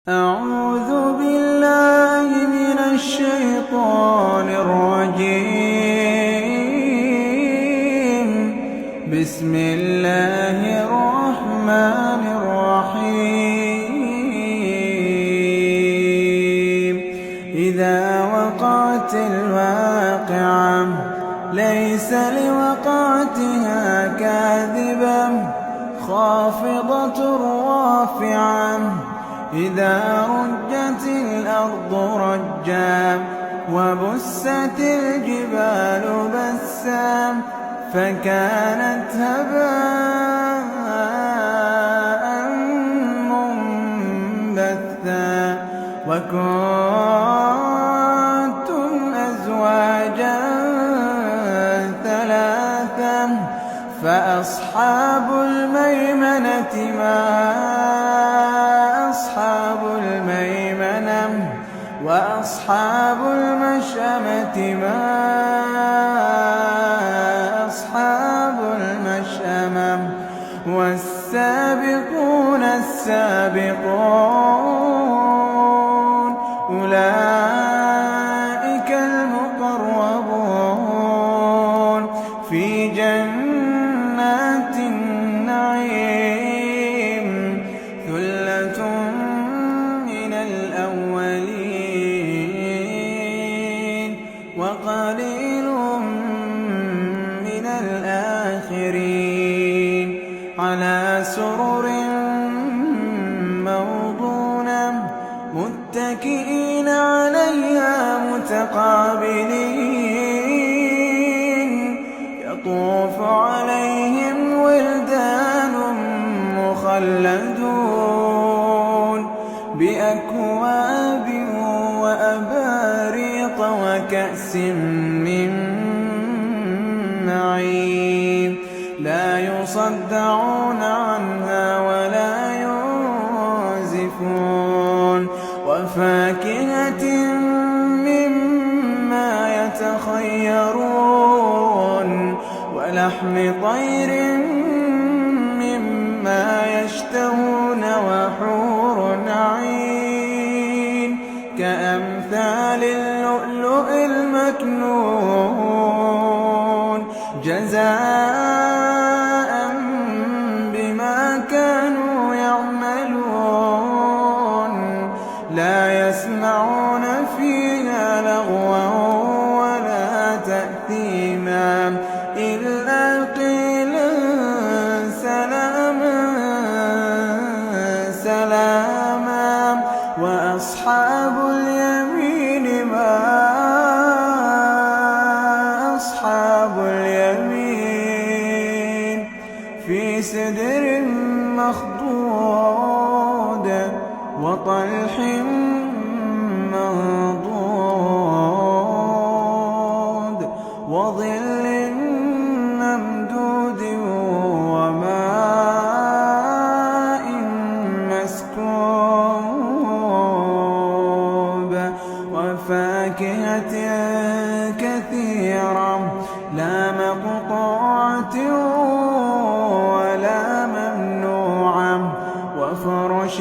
أعوذ بالله من الشيطان الرجيم. بسم الله الرحمن الرحيم. إذا وقعت الواقعة ليس لوقعتها كاذبة خافضة رافعة إذا رجت الأرض رجا وبست الجبال بسا فكانت هباء منبثا وكنتم أزواجا ثلاثا فأصحاب الميمنة ما أصحاب الميمنة وأصحاب المشأمة ما أصحاب المشأمة والسابقون السابقون أولئك المقربون في جنات النعيم ثلة من الأولين وقليل من الآخرين على سرر موضونة متكئين عليها متقابلين يطوف عليهم ولدان مخلدون بأكواب وأباريق وكأس من معين لا يصدعون عنها ولا ينزفون وفاكهة مما يتخيرون ولحم طير مما يشتهون وحور عين كأمثال اللؤلؤ المكنون جزاء بما كانوا يعملون لا يسمعون فيها لغوا ولا تأثيما إلا قيلا سلاما سلاما وأصحاب اليمين ما أصحاب اليمين في سدر مخضود وطلح منضود وظل ممدود وماء مسكوب وفاكهة كثيرة لا مقطوعة ولا ممنوعة وفرش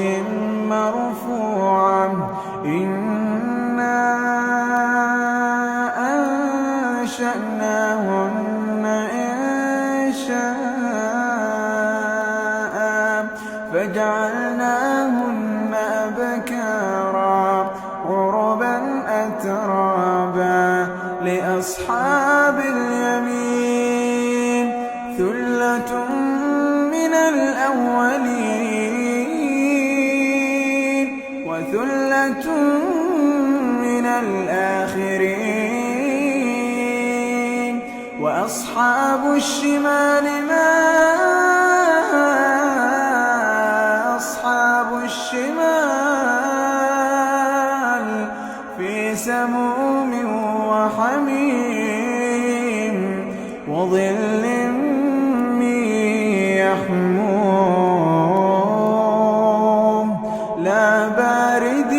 مرفوعة إنا أنشأناهن إنشاء فجعلناهن أبكارا عربا أترابا لأصحاب اليمين ثلة من الأولين وثلة من الآخرين وأصحاب الشمال ما أصحاب الشمال في سموم وحميم وظل من يحموم لا بارد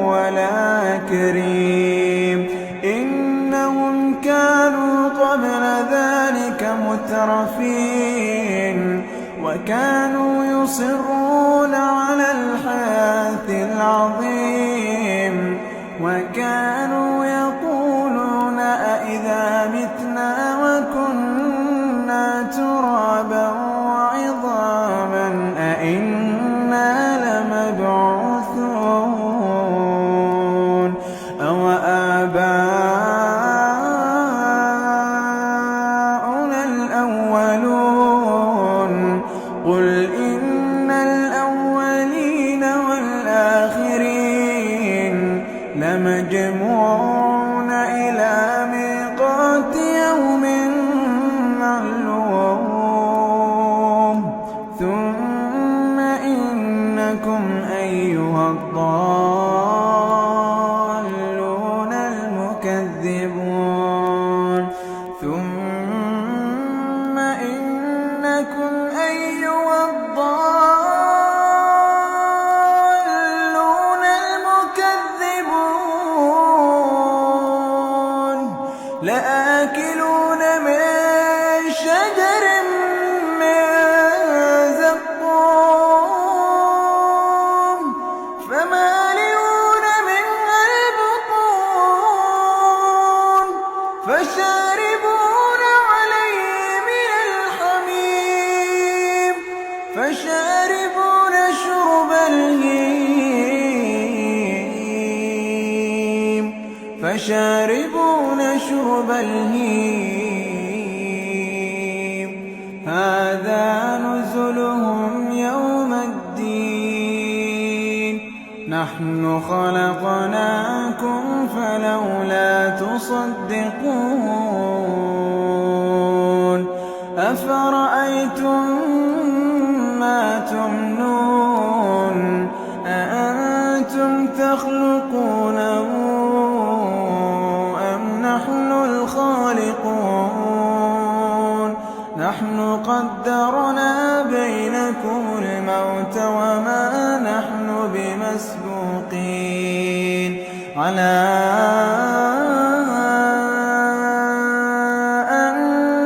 ولا كريم إنهم كانوا قبل ذلك مترفين وكانوا يصرون على الحياة العظيم وكانوا يقولون أإذا متنا وكنا ترابا وعظاما أإنا لمبعوثون أو آباؤنا الأولون قل إن الأولين والآخرين لمجموعون إلى ميقات يوم معلوم ثم إنكم أيها الضالون المكذبون ثم إنكم أيها الضالون المكذبون لآكلون من شجر من زقوم فمالئون منها البطون فشاربون عليه من الحميم فشاربون شرب الهيم هذا نزلهم يوم الدين نحن خلقناكم فلولا تصدقون أفرأيتم ما تمنون أأنتم تخلقونه أم نحن الخالقون نحن قدرنا بينكم الموت وما نحن بمسبوقين على أن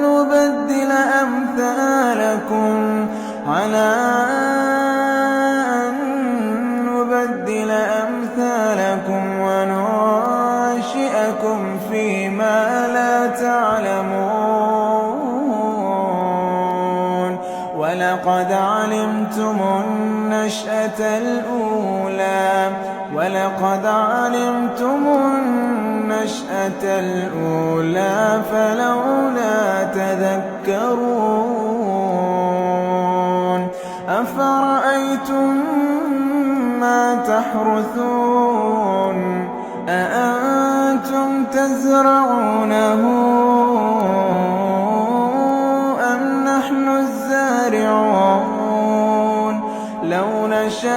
نبدل أمثالكم وننشئكم فيما لا تعلمون ولقد علمتم النشأة الأولى فلولا تذكرون أفرأيتم ما تحرثون أأنتم تزرعونه أم نحن الزارعون لو نشاء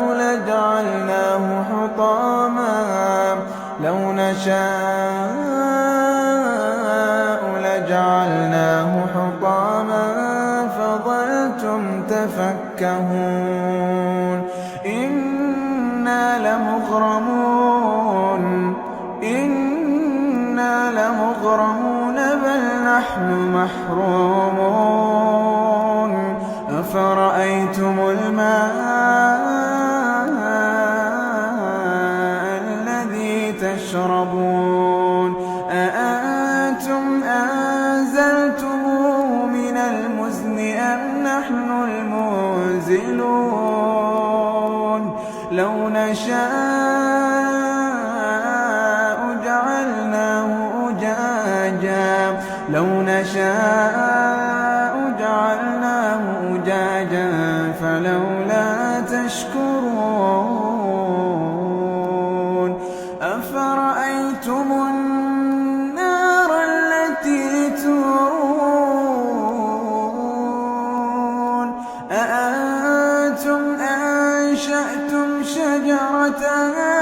لجعلناه حطاما فظلتم تفكهون إنا لمغرمون بل نحن محرومون أفرأيتم الماء الذي تشربون أأنتم أنزلتموه من المزن أم نحن المنزلون لو نشاء جعلناه أجاجا فلولا تشكرون أفرأيتم النار التي تورون أأنتم أنشأتم شجرتها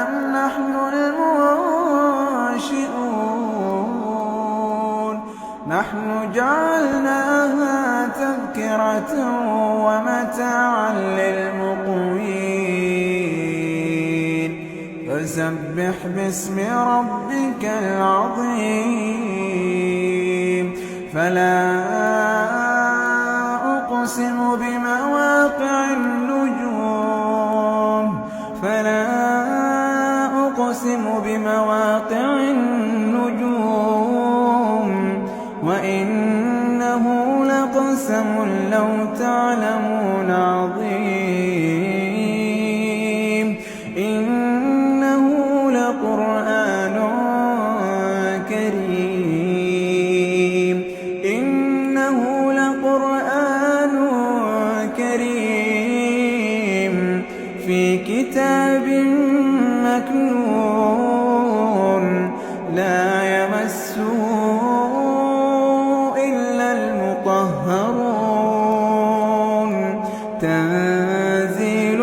أم نحن المنشئون نحن جعلناها تذكرة ومتاعا للمقوين فسبح باسم ربك العظيم فلا أقسم بمواقع النجوم فلا أقسم بمواقع النجوم وإنه لقسم لو تعلمون عظيم إنه لقرآن كريم في كتاب مكنون لا يمسه إلا المطهرون تنزيل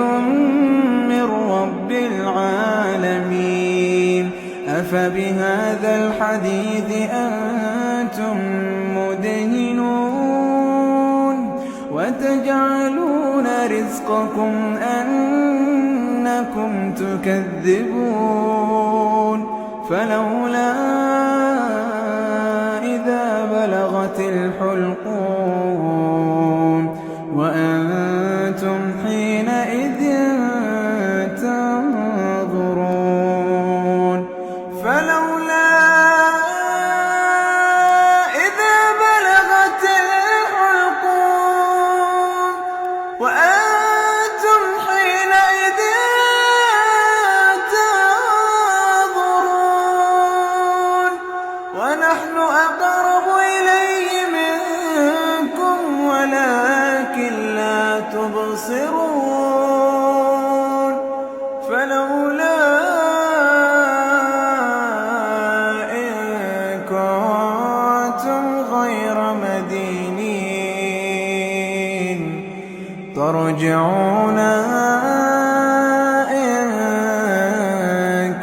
من رب العالمين أفبهذا الحديث أنتم مدهنون وتجعلون رزقكم أنكم تكذبون فلولا إذا بلغت الحلقوم وأنتم حينئذ تنظرون فلولا إذا بلغت الحلقوم وأنتم حينئذ تنظرون ونحن أقرب إليه منكم ولكن لا تبصرون فلولا إن كنتم غير مدينين ترجعونها إن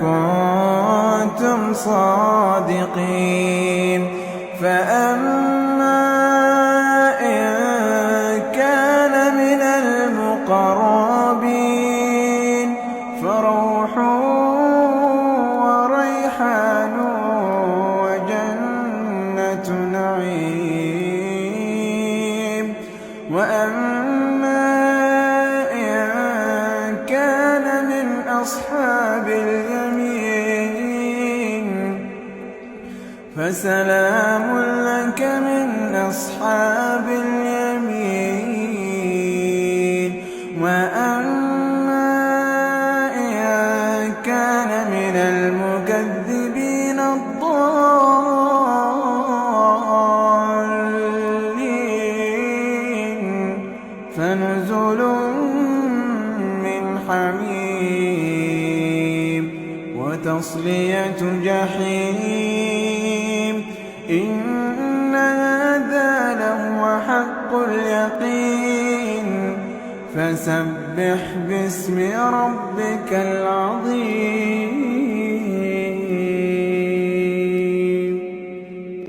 كنتم صادقين فأما إن كان من المقربين فروح وريحان وجنة نعيم وأما إن كان من أصحاب اليمين فسلام لك من أصحاب اليمين وأما إن كان من المكذبين الضالين فنزل من حميم وتصلية جحيم إن هذا لهو حق اليقين فسبح باسم ربك العظيم.